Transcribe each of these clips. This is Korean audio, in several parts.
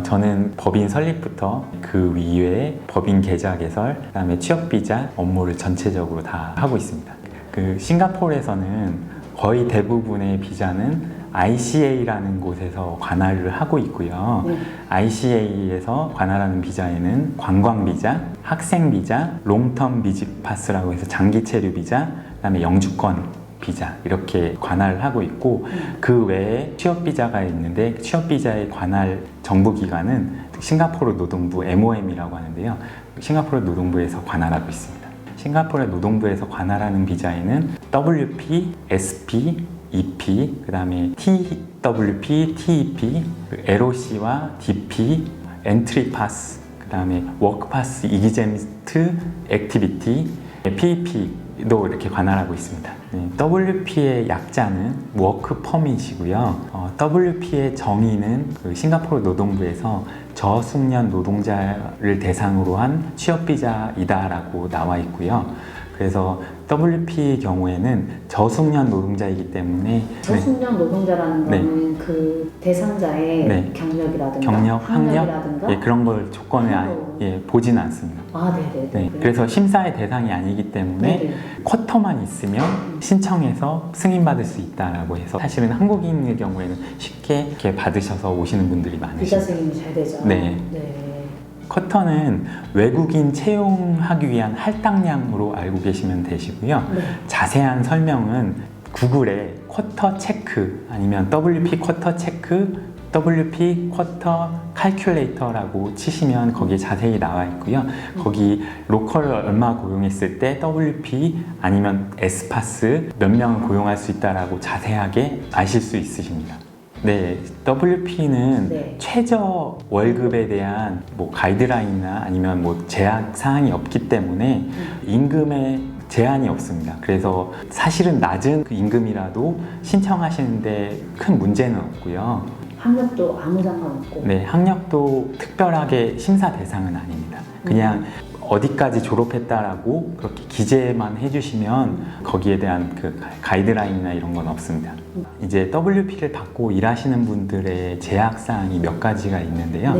저는 법인 설립부터 그 이외에 법인 계좌 개설, 그다음에 취업비자 업무를 전체적으로 다 하고 있습니다. 그 싱가포르에서는 거의 대부분의 비자는 ICA라는 곳에서 관할을 하고 있고요. ICA에서 관할하는 비자에는 관광 비자, 학생 비자, 롱텀 비직 파스라고 해서 장기 체류 비자, 그다음에 영주권 비자 이렇게 관할을 하고 있고 그 외에 취업 비자가 있는데 취업 비자의 관할 정부 기관은 싱가포르 노동부 MOM이라고 하는데요. 싱가포르 노동부에서 관할하고 있습니다. 싱가포르 노동부에서 관할하는 비자에는 WP, SP, EP, 그 다음에 TWP, TEP, LOC와 DP, 엔트리 파스, 그 다음에 워크 파스, 이기잼트, 액티비티, PEP도 이렇게 관할하고 있습니다. WP의 약자는 워크 퍼밋이고요. WP의 정의는 그 싱가포르 노동부에서 저숙련 노동자를 대상으로 한 취업 비자이다라고 나와 있고요. 그래서 WP의 경우에는 저숙련 노동자이기 때문에 저숙련 노동자라는 거는 그 대상자의 경력이라든가 경력, 학력 학력이라든가 그런 걸 조건에 보지는 않습니다. 네네. 그래서 심사의 대상이 아니기 때문에 쿼터만 있으면 신청해서 승인받을 수 있다라고 해서 사실은 한국인의 경우에는 쉽게 이렇게 받으셔서 오시는 분들이 많으시죠. 비자 승인이 잘 되죠. 네. 쿼터는 외국인 채용하기 위한 할당량으로 알고 계시면 되시고요. 자세한 설명은 구글에 쿼터 체크 아니면 WP 쿼터 체크, WP 쿼터 칼큘레이터라고 치시면 거기에 자세히 나와 있고요. 거기 로컬을 얼마 고용했을 때 WP 아니면 S파스 몇 명을 고용할 수 있다라고 자세하게 아실 수 있으십니다. 네, WP는 최저 월급에 대한 뭐 가이드라인이나 아니면 뭐 제약 사항이 없기 때문에 임금에 제한이 없습니다. 그래서 사실은 낮은 그 임금이라도 신청하시는데 큰 문제는 없고요. 학력도 아무 상관없고. 네, 학력도 특별하게 심사 대상은 아닙니다. 그냥 어디까지 졸업했다라고 그렇게 기재만 해주시면 거기에 대한 그 가이드라인이나 이런 건 없습니다. 이제 WP를 받고 일하시는 분들의 제약사항이 몇 가지가 있는데요.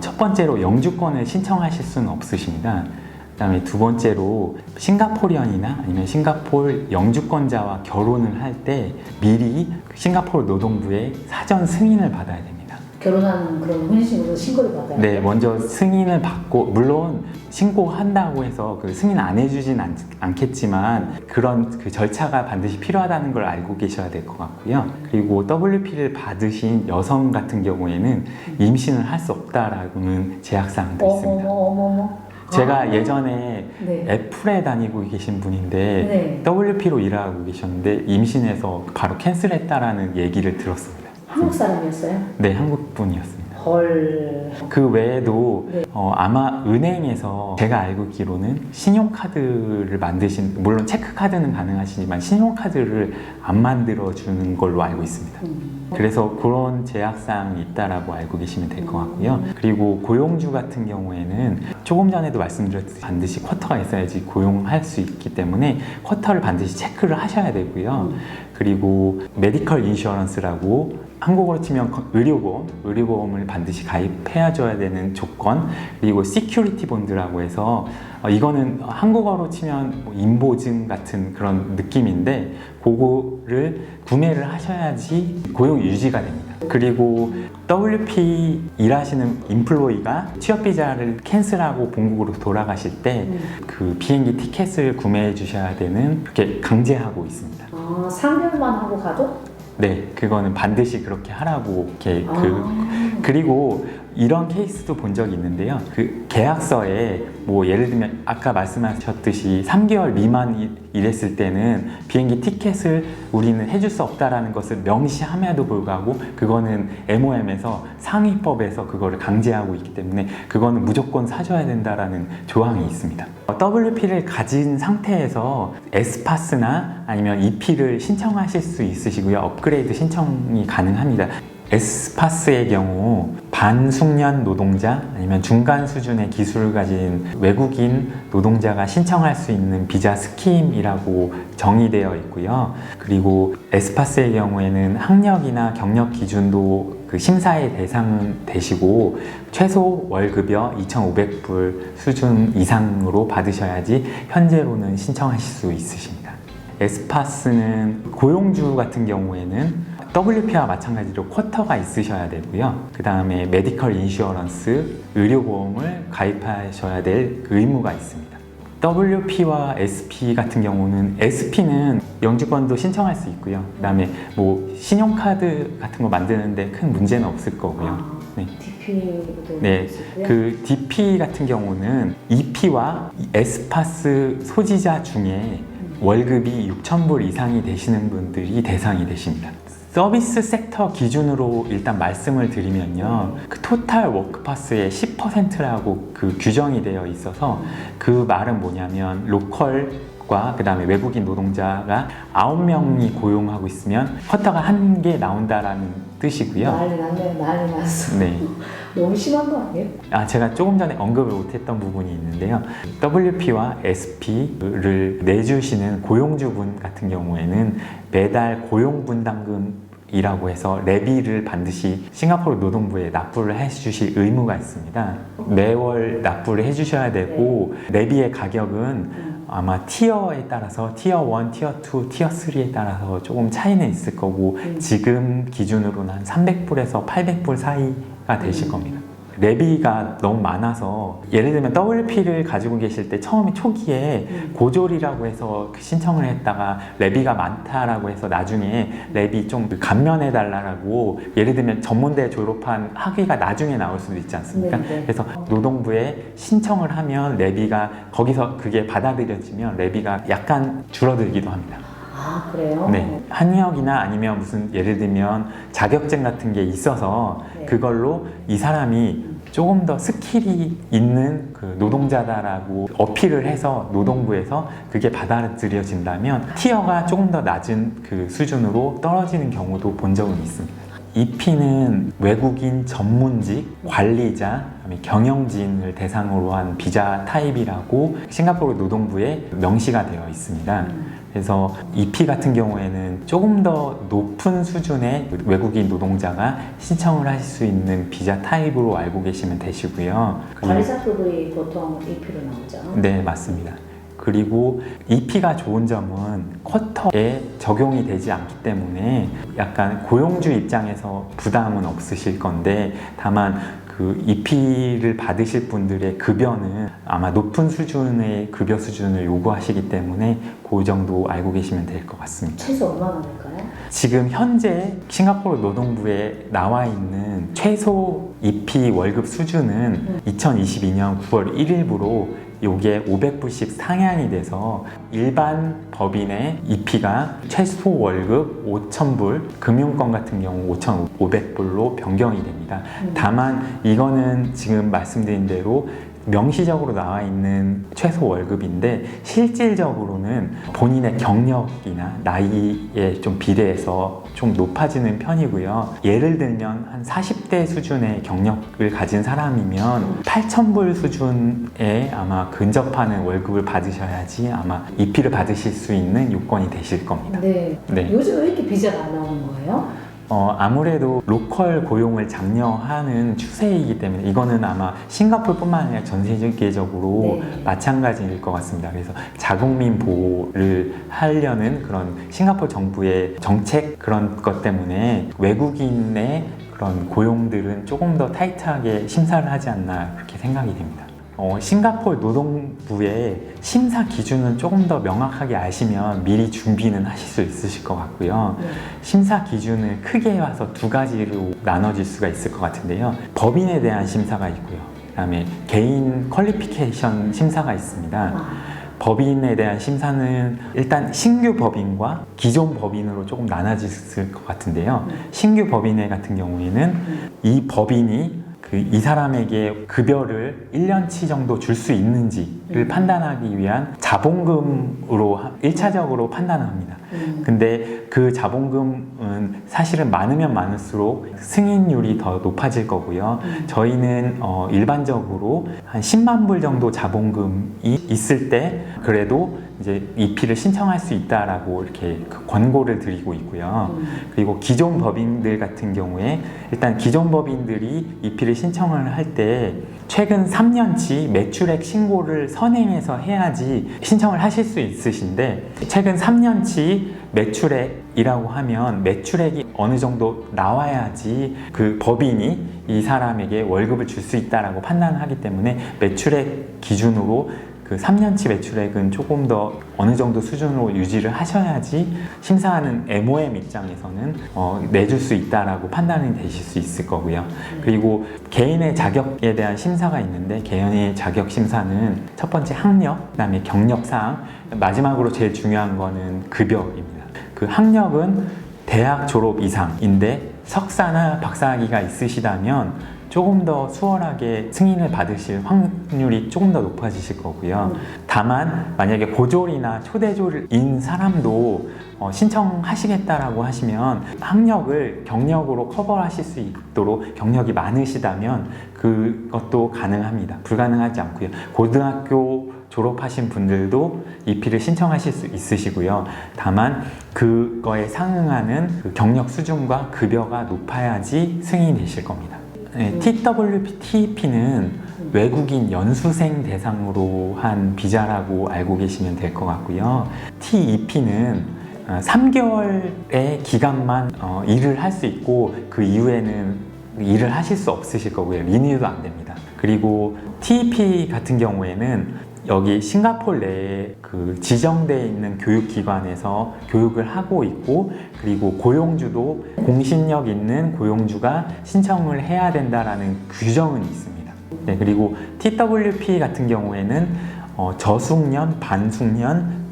첫 번째로 영주권을 신청하실 수는 없으십니다. 그 다음에 두 번째로 싱가포리언이나 아니면 싱가포르 영주권자와 결혼을 할 때 미리 싱가포르 노동부의 사전 승인을 받아야 됩니다. 결혼하는 그런 혼인신고서 신고를 받아야 네, 먼저 승인을 받고 물론 신고한다고 해서 그 승인 안 해주진 않겠지만 그런 그 절차가 반드시 필요하다는 걸 알고 계셔야 될 것 같고요. 그리고 WP를 받으신 여성 같은 경우에는 임신을 할 수 없다라는 제약사항도 있습니다. 제가 예전에 애플에 다니고 계신 분인데 WP로 일하고 계셨는데 임신해서 바로 캔슬했다라는 얘기를 들었습니다. 한국 사람이었어요? 네, 한국 분이었습니다. 헐. 그 외에도 아마 은행에서 제가 알고 있기로는 신용카드를 만드신, 물론 체크카드는 가능하시지만 신용카드를 안 만들어주는 걸로 알고 있습니다. 그래서 그런 제약사항이 있다라고 알고 계시면 될 것 같고요. 그리고 고용주 같은 경우에는 조금 전에도 말씀드렸듯이 반드시 쿼터가 있어야지 고용할 수 있기 때문에 쿼터를 반드시 체크를 하셔야 되고요. 그리고 메디컬 인슈어런스라고 한국어로 치면 의료보험을 반드시 가입해야 줘야 되는 조건, 그리고 시큐리티 본드라고 해서 이거는 한국어로 치면 뭐 인보증 같은 그런 느낌인데 그거를 구매를 하셔야지 고용 유지가 됩니다. 그리고 WP 일하시는 인플로이가 취업비자를 캔슬하고 본국으로 돌아가실 때 그 비행기 티켓을 구매해 주셔야 되는, 그렇게 강제하고 있습니다. 상별만 하고 가도? 네, 그거는 반드시 그렇게 하라고 이렇게 그리고 이런 케이스도 본 적이 있는데요. 그 계약서에 뭐 예를 들면 아까 말씀하셨듯이 3개월 미만 일했을 때는 비행기 티켓을 우리는 해줄 수 없다라는 것을 명시함에도 불구하고 그거는 MOM에서 상위법에서 그거를 강제하고 있기 때문에 그거는 무조건 사줘야 된다라는 조항이 있습니다. WP를 가진 상태에서 S파스나 아니면 EP를 신청하실 수 있으시고요. 업그레이드 신청이 가능합니다. S파스의 경우 반숙련 노동자 아니면 중간 수준의 기술을 가진 외국인 노동자가 신청할 수 있는 비자 스킴이라고 정의되어 있고요. 그리고 S파스의 경우에는 학력이나 경력 기준도 그 심사의 대상 되시고 최소 월급여 2,500불 수준 이상으로 받으셔야지 현재로는 신청하실 수 있으십니다. 에스파스는 고용주 같은 경우에는 WP와 마찬가지로 쿼터가 있으셔야 되고요. 그 다음에 메디컬 인슈어런스, 의료보험을 가입하셔야 될 의무가 있습니다. WP와 SP 같은 경우는 SP는 영주권도 신청할 수 있고요. 그 다음에 뭐 신용카드 같은 거 만드는데 큰 문제는 없을 거고요. 네. DP도 네, 있고요. 그 DP 같은 경우는 EP와 에스파스 소지자 중에 월급이 6,000불 이상이 되시는 분들이 대상이 되십니다. 서비스 섹터 기준으로 일단 말씀을 드리면요. 그 토탈 워크파스의 10%라고 그 규정이 되어 있어서 그 말은 뭐냐면 로컬과 그 다음에 외국인 노동자가 9명이 고용하고 있으면 쿼터가 1개 나온다라는 뜻이고요. 난리 났네, 난리 났어. 네. 너무 심한 거 아니에요? 제가 조금 전에 언급을 못했던 부분이 있는데요. WP와 SP를 내주시는 고용주분 같은 경우에는 매달 고용분담금이라고 해서 레비를 반드시 싱가포르 노동부에 납부를 해주실 의무가 있습니다. 매월 납부를 해주셔야 되고 레비의 가격은 아마 티어에 따라서 티어 1, 티어 2, 티어 3에 따라서 조금 차이는 있을 거고 지금 기준으로는 한 300불에서 800불 사이가 되실 겁니다. 레비가 너무 많아서 예를 들면 WP를 가지고 계실 때 처음에 초기에 고졸이라고 해서 신청을 했다가 레비가 많다라고 해서 나중에 레비 좀 감면해 달라고 예를 들면 전문대 졸업한 학위가 나중에 나올 수도 있지 않습니까? 네. 그래서 노동부에 신청을 하면 레비가 거기서 그게 받아들여지면 레비가 약간 줄어들기도 합니다. 아, 그래요? 네, 한의학이나 아니면 무슨 예를 들면 자격증 같은 게 있어서 네. 그걸로 이 사람이 조금 더 스킬이 있는 그 노동자다라고 어필을 해서 노동부에서 그게 받아들여진다면 티어가 조금 더 낮은 그 수준으로 떨어지는 경우도 본 적은 있습니다. EP는 외국인 전문직, 관리자, 그다음에 경영진을 대상으로 한 비자 타입이라고 싱가포르 노동부에 명시가 되어 있습니다. 그래서 EP 같은 경우에는 조금 더 높은 수준의 외국인 노동자가 신청을 하실 수 있는 비자 타입으로 알고 계시면 되시고요. 관리자급이 보통 EP로 나오죠? 네, 맞습니다. 그리고 EP가 좋은 점은 쿼터에 적용이 되지 않기 때문에 약간 고용주 입장에서 부담은 없으실 건데 다만 그 EP를 받으실 분들의 급여는 아마 높은 수준의 급여 수준을 요구하시기 때문에 그 정도 알고 계시면 될 것 같습니다. 최소 얼마나 될까요? 지금 현재 싱가포르 노동부에 나와 있는 최소 EP 월급 수준은 2022년 9월 1일부로 요게 500불씩 상향이 돼서 일반 법인의 EP가 최소 월급 5,000불, 금융권 같은 경우 5,500불로 변경이 됩니다. 다만 이거는 지금 말씀드린 대로 명시적으로 나와 있는 최소 월급인데 실질적으로는 본인의 경력이나 나이에 좀 비례해서 좀 높아지는 편이고요. 예를 들면 한 40대 수준의 경력을 가진 사람이면 8,000불 수준에 아마 근접하는 월급을 받으셔야지 아마 EP를 받으실 수 있는 요건이 되실 겁니다. 네. 네. 요즘 왜 이렇게 비자가 안 나오는 거예요? 아무래도 로컬 고용을 장려하는 추세이기 때문에 이거는 아마 싱가포르뿐만 아니라 전 세계적으로 네. 마찬가지일 것 같습니다. 그래서 자국민 보호를 하려는 그런 싱가포르 정부의 정책 그런 것 때문에 외국인의 그런 고용들은 조금 더 타이트하게 심사를 하지 않나 그렇게 생각이 됩니다. 싱가포르 노동부의 심사 기준은 조금 더 명확하게 아시면 미리 준비는 하실 수 있으실 것 같고요. 네. 심사 기준을 크게 봐서 두 가지로 나눠질 수가 있을 것 같은데요. 법인에 대한 심사가 있고요. 그 다음에 개인 퀄리피케이션 심사가 있습니다. 법인에 대한 심사는 일단 신규 법인과 기존 법인으로 조금 나눠질 것 같은데요. 신규 법인 같은 경우에는 이 법인이 이 사람에게 급여를 1년치 정도 줄 수 있는지를 판단하기 위한 자본금으로 1차적으로 판단을 합니다. 근데 그 자본금은 사실은 많으면 많을수록 승인율이 더 높아질 거고요. 저희는 일반적으로 한 10만 불 정도 자본금이 있을 때 그래도 이제 EP를 신청할 수 있다라고 이렇게 그 권고를 드리고 있고요. 그리고 기존 법인들 같은 경우에 일단 기존 법인들이 EP를 신청을 할 때 최근 3년치 매출액 신고를 선행해서 해야지 신청을 하실 수 있으신데, 최근 3년치 매출액이라고 하면 매출액이 어느 정도 나와야지 그 법인이 이 사람에게 월급을 줄 수 있다라고 판단을 하기 때문에 매출액 기준으로 그 3년치 매출액은 조금 더 어느 정도 수준으로 유지를 하셔야지 심사하는 MOM 입장에서는 내줄 수 있다라고 판단이 되실 수 있을 거고요. 그리고 개인의 자격에 대한 심사가 있는데, 개인의 자격 심사는 첫 번째 학력, 그다음에 경력사항, 마지막으로 제일 중요한 거는 급여입니다. 그 학력은 대학 졸업 이상인데 석사나 박사학위가 있으시다면 조금 더 수월하게 승인을 받으실 확률이 조금 더 높아지실 거고요. 다만 만약에 고졸이나 초대졸인 사람도 신청하시겠다라고 하시면 학력을 경력으로 커버하실 수 있도록 경력이 많으시다면 그것도 가능합니다. 불가능하지 않고요. 고등학교 졸업하신 분들도 EP를 신청하실 수 있으시고요. 다만 그거에 상응하는 그 경력 수준과 급여가 높아야지 승인이 되실 겁니다. 네, TEP는 외국인 연수생 대상으로 한 비자라고 알고 계시면 될 것 같고요. TEP는 3개월의 기간만 일을 할 수 있고 그 이후에는 일을 하실 수 없으실 거고요. 리뉴도 안 됩니다. 그리고 TEP 같은 경우에는 여기 싱가포르 내에 그 지정되어 있는 교육기관에서 교육을 하고 있고, 그리고 고용주도 공신력 있는 고용주가 신청을 해야 된다라는 규정은 있습니다. 네, 그리고 TWP 같은 경우에는 저숙련, 반숙련,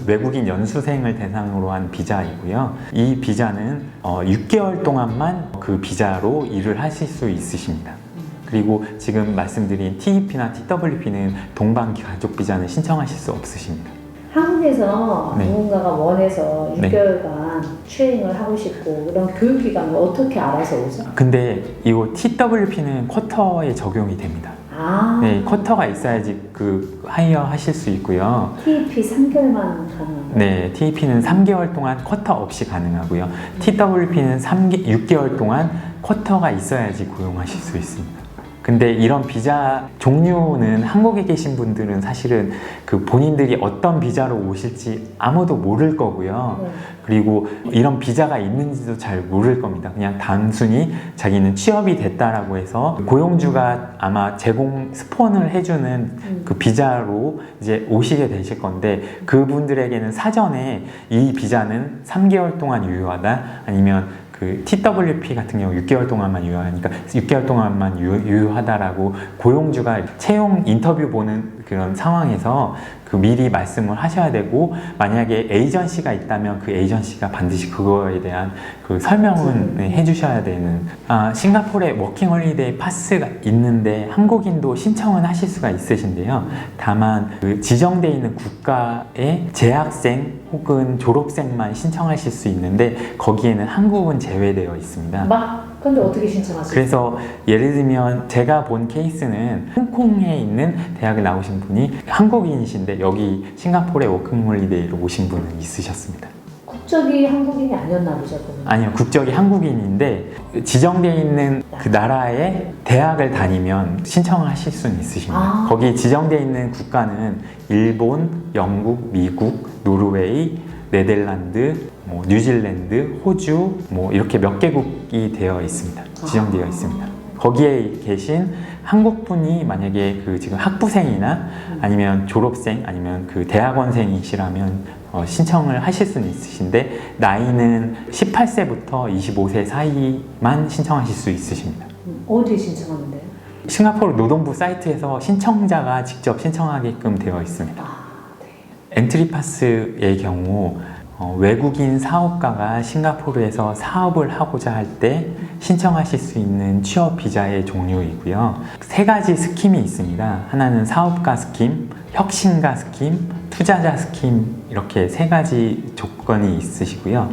외국인 연수생을 대상으로 한 비자이고요. 이 비자는 6개월 동안만 그 비자로 일을 하실 수 있으십니다. 그리고 지금 말씀드린 TEP나 TWP는 동반 가족 비자는 신청하실 수 없으십니다. 한국에서 네. 누군가가 원해서 네. 6개월간 트레이닝을 하고 싶고 그런 교육기관을 어떻게 알아서 오죠? 근데 이거 TWP는 쿼터에 적용이 됩니다. 네, 쿼터가 있어야지 그 하이어 하실 수 있고요. TEP 3개월만 가능한가요? 네, TEP는 3개월 동안 쿼터 없이 가능하고요. TWP는 6개월 동안 쿼터가 있어야지 고용하실 수 있습니다. 근데 이런 비자 종류는 한국에 계신 분들은 사실은 그 본인들이 어떤 비자로 오실지 아무도 모를 거고요. 그리고 이런 비자가 있는지도 잘 모를 겁니다. 그냥 단순히 자기는 취업이 됐다라고 해서 고용주가 아마 스폰을 해주는 그 비자로 이제 오시게 되실 건데, 그분들에게는 사전에 이 비자는 3개월 동안 유효하다, 아니면 그 TWP 같은 경우 6개월 동안만 유효하니까 6개월 동안만 유효하다라고 고용주가 채용 인터뷰 보는 그런 상황에서 그 미리 말씀을 하셔야 되고, 만약에 에이전시가 있다면 그 에이전시가 반드시 그거에 대한 그 설명은 해주셔야 되는. 싱가포르에 워킹홀리데이 파스가 있는데 한국인도 신청은 하실 수가 있으신데요. 다만 그 지정되어 있는 국가의 재학생 혹은 졸업생만 신청하실 수 있는데 거기에는 한국은 제외되어 있습니다. 근데 어떻게 신청하세요? 그래서 예를 들면 제가 본 케이스는 홍콩에 있는 대학을 나오신 분이 한국인이신데 여기 싱가포르에 워킹홀리데이로 오신 분은 있으셨습니다. 국적이 한국인이 아니었나 보죠? 그러면. 아니요, 국적이 한국인인데 지정되어 있는 그 나라의 대학을 다니면 신청하실 수는 있으십니다. 거기 지정되어 있는 국가는 일본, 영국, 미국, 노르웨이, 네덜란드, 뉴질랜드, 호주 이렇게 몇 개국이 되어 있습니다. 지정되어 있습니다. 거기에 계신 한국분이 만약에 그 지금 학부생이나 아니면 졸업생 아니면 그 대학원생이시라면 신청을 하실 수는 있으신데, 나이는 18세부터 25세 사이만 신청하실 수 있으십니다. 어디에 신청하면 돼요? 싱가포르 노동부 사이트에서 신청자가 직접 신청하게끔 되어 있습니다. 엔트리파스의 경우 외국인 사업가가 싱가포르에서 사업을 하고자 할 때 신청하실 수 있는 취업 비자의 종류이고요. 3가지 스킴이 있습니다. 하나는 사업가 스킴, 혁신가 스킴, 투자자 스킴, 이렇게 3가지 조건이 있으시고요.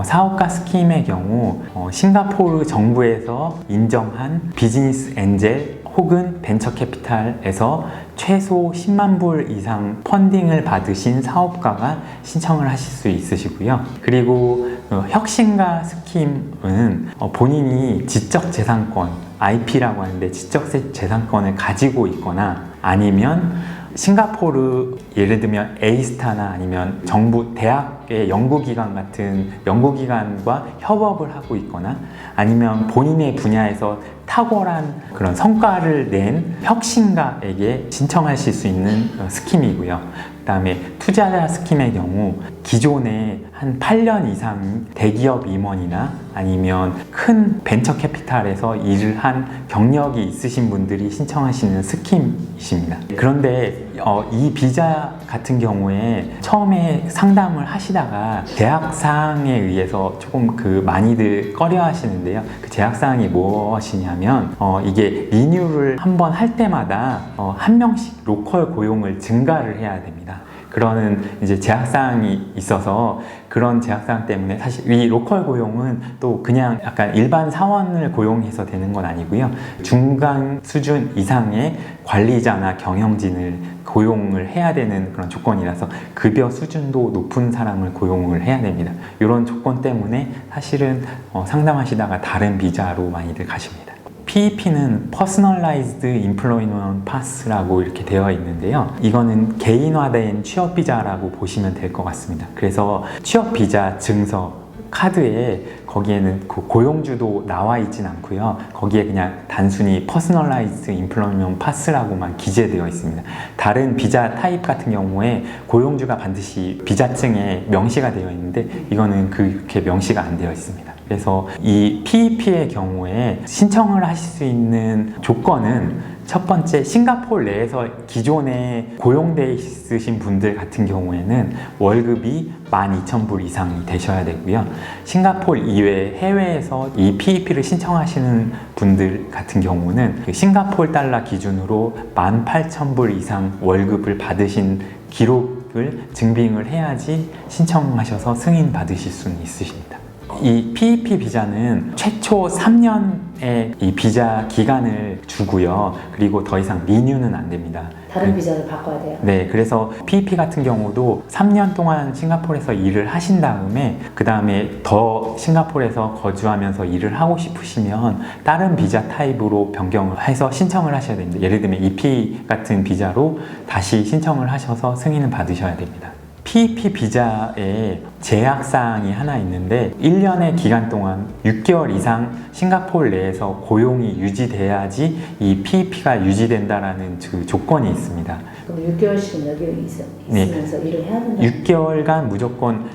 사업가 스킴의 경우 싱가포르 정부에서 인정한 비즈니스 엔젤 혹은 벤처 캐피탈에서 최소 10만 불 이상 펀딩을 받으신 사업가가 신청을 하실 수 있으시고요. 그리고 혁신가 스킴은 본인이 지적재산권, IP라고 하는데 지적재산권을 가지고 있거나 아니면 싱가포르 예를 들면 A스타나 아니면 정부 대학의 연구기관 같은 연구기관과 협업을 하고 있거나 아니면 본인의 분야에서 탁월한 그런 성과를 낸 혁신가에게 신청하실 수 있는 스킴이고요. 그 다음에 투자자 스킴의 경우 기존에 한 8년 이상 대기업 임원이나 아니면 큰 벤처 캐피탈에서 일을 한 경력이 있으신 분들이 신청하시는 스킴이십니다. 그런데 이 비자 같은 경우에 처음에 상담을 하시다가 제약사항에 의해서 조금 많이들 꺼려 하시는데요. 그 제약사항이 무엇이냐면 이게 리뉴를 한번 할 때마다 한 명씩 로컬 고용을 증가를 해야 됩니다. 그러는 이제 제약사항이 있어서 그런 제약사항 때문에 사실 이 로컬 고용은 또 그냥 약간 일반 사원을 고용해서 되는 건 아니고요. 중간 수준 이상의 관리자나 경영진을 고용을 해야 되는 그런 조건이라서 급여 수준도 높은 사람을 고용을 해야 됩니다. 이런 조건 때문에 사실은 상담하시다가 다른 비자로 많이들 가십니다. PEP는 Personalized Employment Pass라고 이렇게 되어 있는데요. 이거는 개인화된 취업 비자라고 보시면 될 것 같습니다. 그래서 취업 비자 증서 카드에 거기에는 그 고용주도 나와 있진 않고요. 거기에 그냥 단순히 Personalized Employment Pass라고만 기재되어 있습니다. 다른 비자 타입 같은 경우에 고용주가 반드시 비자증에 명시가 되어 있는데 이거는 그렇게 명시가 안 되어 있습니다. 그래서 이 PEP의 경우에 신청을 하실 수 있는 조건은 첫 번째, 싱가포르 내에서 기존에 고용돼 있으신 분들 같은 경우에는 월급이 12,000불 이상이 되셔야 되고요. 싱가포르 이외 해외에서 이 PEP를 신청하시는 분들 같은 경우는 싱가포르 달러 기준으로 18,000불 이상 월급을 받으신 기록을 증빙을 해야지 신청하셔서 승인 받으실 수는 있으십니다. 이 PEP 비자는 최초 3년의 이 비자 기간을 주고요. 그리고 더 이상 리뉴는 안 됩니다. 다른 비자를 바꿔야 돼요? 네, 그래서 PEP 같은 경우도 3년 동안 싱가포르에서 일을 하신 다음에 그 다음에 더 싱가포르에서 거주하면서 일을 하고 싶으시면 다른 비자 타입으로 변경을 해서 신청을 하셔야 됩니다. 예를 들면 EP 같은 비자로 다시 신청을 하셔서 승인을 받으셔야 됩니다. PEP 비자에 제약사항이 하나 있는데 1년의 기간 동안 6개월 이상 싱가포르 내에서 고용이 유지돼야지 이 PEP가 유지된다라는 그 조건이 있습니다. 그럼 6개월씩은 여기 있으면서 네. 일을 해야 된다? 6개월간 무조건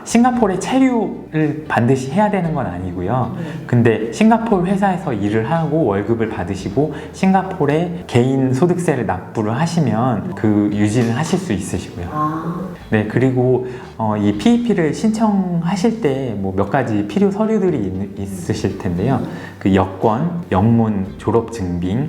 싱가포르에 체류를 반드시 해야 되는 건 아니고요. 근데 싱가포르 회사에서 일을 하고 월급을 받으시고 싱가포르에 개인 소득세를 납부를 하시면 그 유지를 하실 수 있으시고요. 네, 그리고 이 PEP를 신청하실 때 뭐 몇 가지 필요 서류들이 있으실 텐데요. 그 여권, 영문, 졸업 증빙,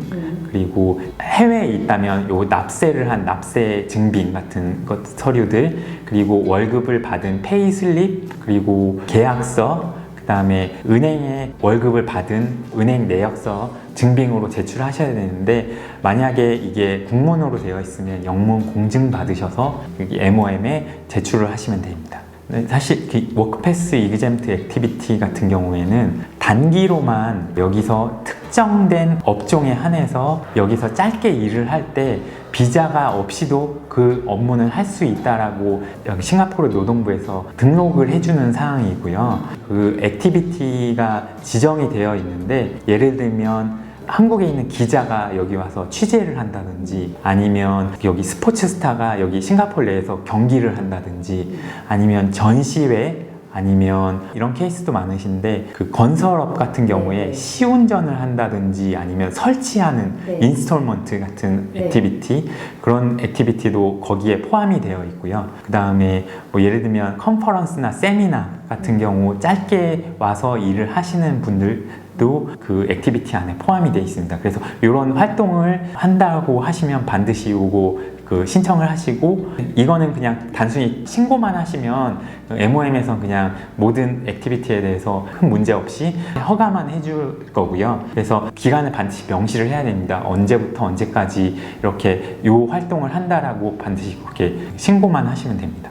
그리고 해외에 있다면 요 납세를 한 납세 증빙 같은 것 서류들, 그리고 월급을 받은 페이슬립, 그리고 계약서, 그 다음에 은행에 월급을 받은 은행 내역서 증빙으로 제출하셔야 되는데 만약에 이게 국문으로 되어 있으면 영문 공증 받으셔서 여기 MOM에 제출을 하시면 됩니다. 사실 워크패스 이그잼트 액티비티 같은 경우에는 단기로만 여기서 특정된 업종에 한해서 여기서 짧게 일을 할 때 비자가 없이도 그 업무는 할 수 있다라고 여기 싱가포르 노동부에서 등록을 해주는 사항이고요. 그 액티비티가 지정이 되어 있는데 예를 들면 한국에 있는 기자가 여기 와서 취재를 한다든지 아니면 여기 스포츠 스타가 여기 싱가포르 내에서 경기를 한다든지 아니면 전시회 아니면 이런 케이스도 많으신데 그 건설업 같은 경우에 시운전을 한다든지 아니면 설치하는 인스톨먼트 같은 액티비티 그런 액티비티도 거기에 포함이 되어 있고요. 그 다음에 뭐 예를 들면 컨퍼런스나 세미나 같은 경우 짧게 와서 일을 하시는 분들 도 그 액티비티 안에 포함이 되어 있습니다. 그래서 이런 활동을 한다고 하시면 반드시 요거 그 신청을 하시고, 이거는 그냥 단순히 신고만 하시면 MOM에서는 그냥 모든 액티비티에 대해서 큰 문제 없이 허가만 해줄 거고요. 그래서 기간을 반드시 명시를 해야 됩니다. 언제부터 언제까지 이렇게 요 활동을 한다라고 반드시 그렇게 신고만 하시면 됩니다.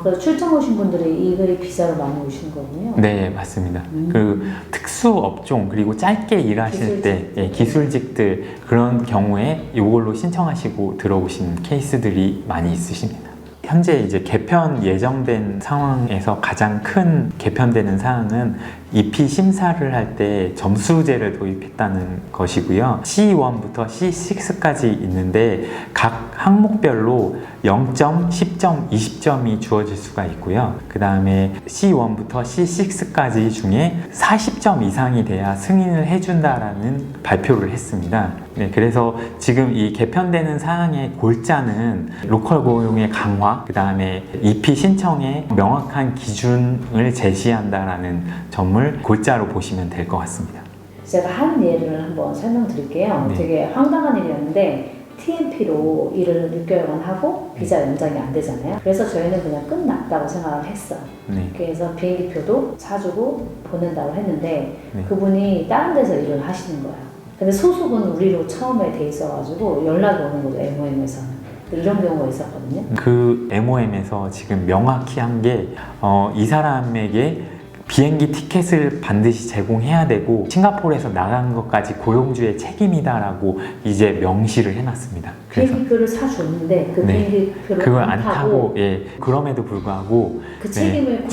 그래서 출장 오신 분들이 이글이 비자로 많이 오시는 거군요. 네, 맞습니다. 그 특수 업종 그리고 짧게 일하실 때 기술직들 그런 경우에 이걸로 신청하시고 들어오신 케이스들이 많이 있으십니다. 현재 이제 개편 예정된 상황에서 가장 큰 개편되는 사항은 EP 심사를 할 때 점수제를 도입했다는 것이고요. C1부터 C6까지 있는데 각 항목별로 0점, 10점, 20점이 주어질 수가 있고요. 그 다음에 C1부터 C6까지 중에 40점 이상이 돼야 승인을 해준다라는 발표를 했습니다. 네, 그래서 지금 이 개편되는 사항의 골자는 로컬 고용의 강화, 그 다음에 EP 신청에 명확한 기준을 제시한다라는 점을 골자로 보시면 될 것 같습니다. 제가 한 예를 한번 설명드릴게요. 네. 되게 황당한 일이었는데 TMP로 일을 6개월간 하고 비자 연장이 안 되잖아요. 그래서 저희는 그냥 끝났다고 생각을 했어요. 네. 그래서 비행기표도 사주고 보낸다고 했는데 네. 그분이 다른 데서 일을 하시는 거예요. 근데 소속은 우리로 처음에 돼 있어가지고 연락이 오는 거죠, MOM에서. 이런 경우가 있었거든요. 그 MOM에서 지금 명확히 한 게 이 사람에게 비행기 티켓을 반드시 제공해야 되고 싱가포르에서 나간 것까지 고용주의 책임이다라고 이제 명시를 해놨습니다. 그래서 비행기표를 사줬는데 그 네. 비행기표를 그걸 안 타고 그럼에도 불구하고 그 책임을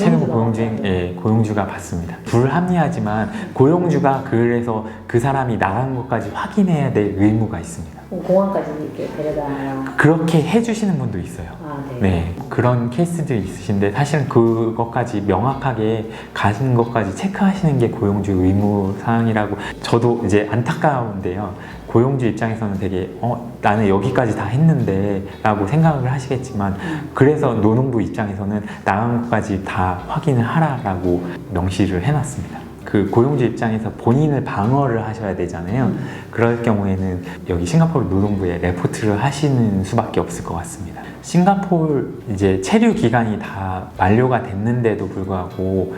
고용주가 받습니다. 불합리하지만 고용주가 그래서 그 사람이 나간 것까지 확인해야 될 의무가 있습니다. 공항까지 이렇게 데려다. 그렇게 해주시는 분도 있어요. 네. 네, 그런 케이스들이 있으신데 사실은 그것까지 명확하게 가시는 것까지 체크하시는 게 고용주 의무 사항이라고. 저도 이제 안타까운데요. 고용주 입장에서는 되게 나는 여기까지 다 했는데 라고 생각을 하시겠지만 그래서 노동부 입장에서는 나간 것까지 다 확인을 하라라고 명시를 해놨습니다. 그 고용주 입장에서 본인을 방어를 하셔야 되잖아요. 그럴 경우에는 여기 싱가포르 노동부에 레포트를 하시는 수밖에 없을 것 같습니다. 싱가포르 이제 체류 기간이 다 만료가 됐는데도 불구하고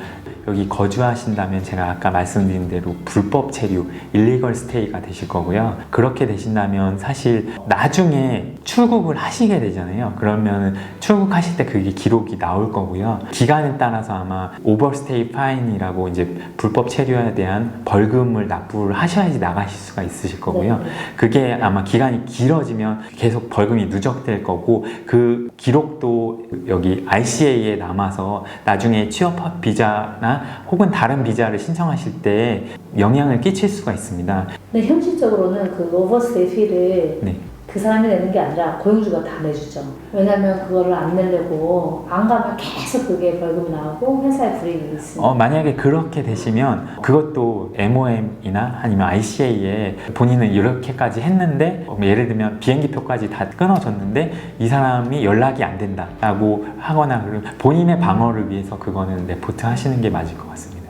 여기 거주하신다면 제가 아까 말씀드린 대로 불법 체류, 일리걸 스테이가 되실 거고요. 그렇게 되신다면 사실 나중에 출국을 하시게 되잖아요. 그러면 출국하실 때 그게 기록이 나올 거고요. 기간에 따라서 아마 오버스테이 파인이라고 이제 불법 체류에 대한 벌금을 납부를 하셔야지 나가실 수가 있으실 거고요. 네. 그게 아마 기간이 길어지면 계속 벌금이 누적될 거고 그 기록도 여기 ICA에 남아서 나중에 취업 비자나 혹은 다른 비자를 신청하실 때 영향을 끼칠 수가 있습니다. 근데 현실적으로는 그 오버스테이 피를 네. 그 사람이 내는 게 아니라 고용주가 다 내주죠. 왜냐면 그거를 안 내려고 안 가면 계속 그게 벌금이 나오고 회사에 불이익이 있습니다. 만약에 그렇게 되시면 그것도 MOM이나 아니면 ICA에 본인은 이렇게까지 했는데 예를 들면 비행기표까지 다 끊어졌는데 이 사람이 연락이 안 된다라고 하거나 그러면 본인의 방어를 위해서 그거는 레포트 하시는 게 맞을 것 같습니다.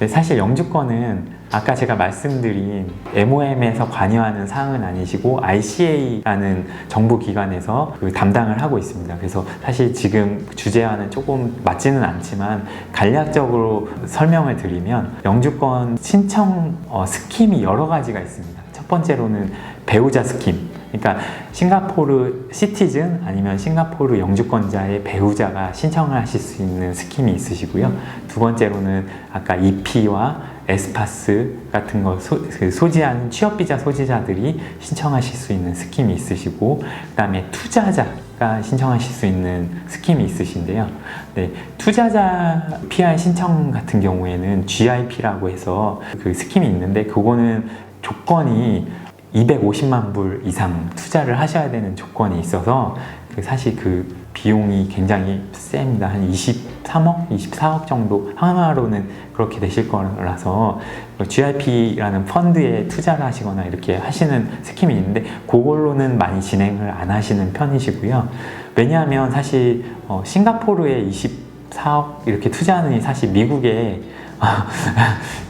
네, 사실 영주권은 아까 제가 말씀드린 MOM에서 관여하는 사항은 아니시고 ICA라는 정부기관에서 그 담당을 하고 있습니다. 그래서 사실 지금 주제와는 조금 맞지는 않지만 간략적으로 설명을 드리면 영주권 신청 스킴이 여러 가지가 있습니다. 첫 번째로는 배우자 스킴. 그러니까 싱가포르 시티즌 아니면 싱가포르 영주권자의 배우자가 신청을 하실 수 있는 스킴이 있으시고요. 두 번째로는 아까 EP와 에스파스 같은 거 소지하는 취업비자 소지자들이 신청하실 수 있는 스킴이 있으시고 그 다음에 투자자가 신청하실 수 있는 스킴이 있으신데요. 네, 투자자 PR 신청 같은 경우에는 GIP라고 해서 그 스킴이 있는데 그거는 조건이 250만 불 이상 투자를 하셔야 되는 조건이 있어서 사실 그 비용이 굉장히 셉니다. 한 23억, 24억 정도 하나로는 그렇게 되실 거라서 GIP라는 펀드에 투자를 하시거나 이렇게 하시는 스킴이 있는데 그걸로는 많이 진행을 안 하시는 편이시고요. 왜냐하면 사실 싱가포르에 24억 이렇게 투자하는 이 사실 미국에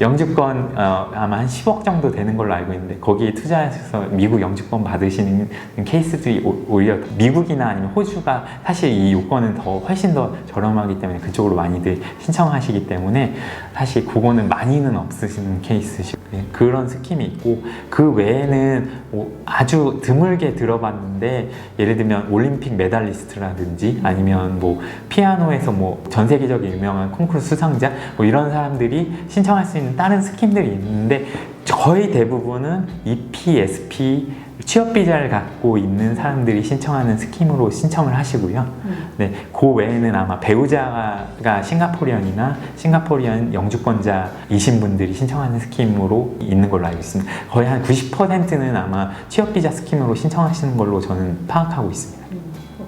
영주권 아마 한 10억 정도 되는 걸로 알고 있는데 거기에 투자하셔서 미국 영주권 받으시는 케이스들이 오히려 미국이나 아니면 호주가 사실 이 요건은 더 훨씬 더 저렴하기 때문에 그쪽으로 많이들 신청하시기 때문에 사실 그거는 많이는 없으시는 케이스시고 그런 스킴이 있고 그 외에는 뭐 아주 드물게 들어봤는데 예를 들면 올림픽 메달리스트라든지 아니면 뭐 피아노에서 뭐 전 세계적인 유명한 콩쿠르 수상자 뭐 이런 사람들이 신청할 수 있는 다른 스킴들이 있는데 거의 대부분은 EPSP 취업 비자를 갖고 있는 사람들이 신청하는 스킴으로 신청을 하시고요. 네, 그 외에는 아마 배우자가 싱가포리언이나 싱가포리언 영주권자이신 분들이 신청하는 스킴으로 있는 걸로 알고 있습니다. 거의 한 90%는 아마 취업 비자 스킴으로 신청하시는 걸로 저는 파악하고 있습니다.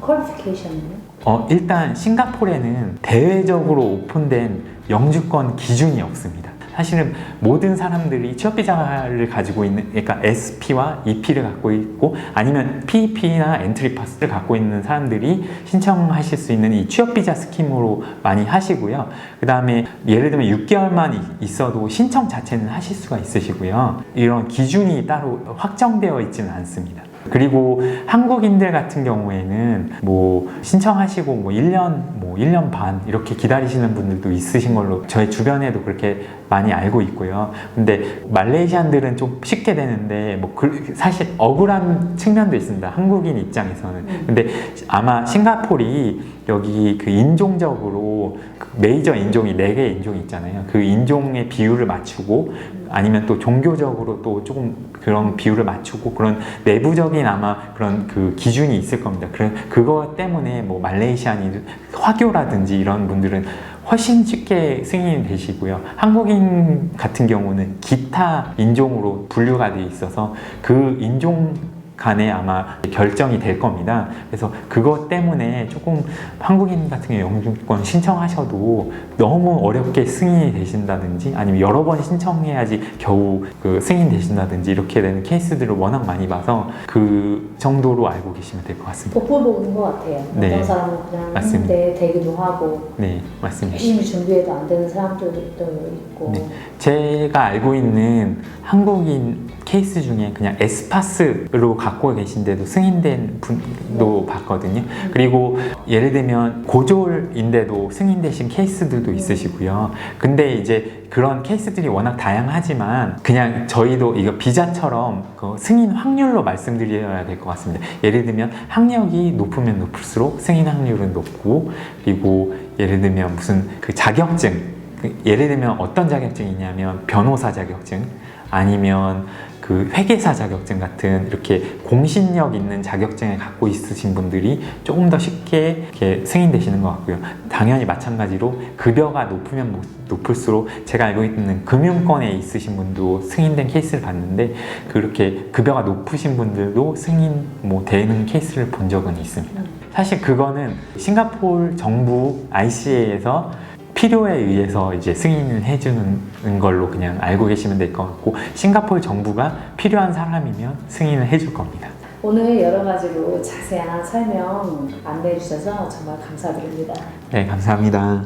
퀄리피케이션은요? 일단 싱가포르에는 대외적으로 오픈된 영주권 기준이 없습니다. 사실은 모든 사람들이 취업비자를 가지고 있는, 그러니까 SP와 EP를 갖고 있고 아니면 PEP나 엔트리 파스를 갖고 있는 사람들이 신청하실 수 있는 이 취업비자 스킴으로 많이 하시고요. 그 다음에 예를 들면 6개월만 있어도 신청 자체는 하실 수가 있으시고요. 이런 기준이 따로 확정되어 있지는 않습니다. 그리고 한국인들 같은 경우에는 뭐 신청하시고 뭐 1년 반 이렇게 기다리시는 분들도 있으신 걸로 저희 주변에도 그렇게 많이 알고 있고요. 근데 말레이시안들은 좀 쉽게 되는데 뭐 사실 억울한 측면도 있습니다. 한국인 입장에서는. 근데 아마 싱가포르이 여기 그 인종적으로 메이저 인종이 4개 인종이 있잖아요. 그 인종의 비율을 맞추고 아니면 또 종교적으로 또 조금 그런 비율을 맞추고 그런 내부적인 아마 그런 그 기준이 있을 겁니다. 그거 때문에 뭐 말레이시안이 화교라든지 이런 분들은 훨씬 쉽게 승인이 되시고요. 한국인 같은 경우는 기타 인종으로 분류가 되어 있어서 그 인종 간에 아마 결정이 될 겁니다. 그래서 그것 때문에 조금 한국인 같은 경우 영주권 신청하셔도 너무 어렵게 승인이 되신다든지 아니면 여러 번 신청해야지 겨우 그 승인 되신다든지 이렇게 되는 케이스들을 워낙 많이 봐서 그 정도로 알고 계시면 될 것 같습니다. 복불복인 것 같아요. 네. 어떤 사람은 그냥 맞습니다. 한때 되기도 하고 네, 맞습니다. 열심히 준비해도 안 되는 사람들도 있고 네. 제가 알고 있는 한국인 케이스 중에 그냥 에스파스로 갖고 계신데도 승인된 분도 봤거든요. 그리고 예를 들면 고졸인데도 승인되신 케이스들도 있으시고요. 근데 이제 그런 케이스들이 워낙 다양하지만 그냥 저희도 이거 비자처럼 그 승인 확률로 말씀드려야 될 것 같습니다. 예를 들면 학력이 높으면 높을수록 승인 확률은 높고 그리고 예를 들면 무슨 그 자격증 예를 들면 어떤 자격증이냐면 변호사 자격증 아니면 그 회계사 자격증 같은 이렇게 공신력 있는 자격증을 갖고 있으신 분들이 조금 더 쉽게 이렇게 승인되시는 것 같고요. 당연히 마찬가지로 급여가 높으면 높을수록 제가 알고 있는 금융권에 있으신 분도 승인된 케이스를 봤는데 그렇게 급여가 높으신 분들도 승인 되는 케이스를 본 적은 있습니다. 사실 그거는 싱가포르 정부 ICA에서 필요에 의해서 이제 승인을 해주는 걸로 그냥 알고 계시면 될 것 같고 싱가포르 정부가 필요한 사람이면 승인을 해줄 겁니다. 오늘 여러 가지로 자세한 설명 안내해 주셔서 정말 감사드립니다. 네, 감사합니다.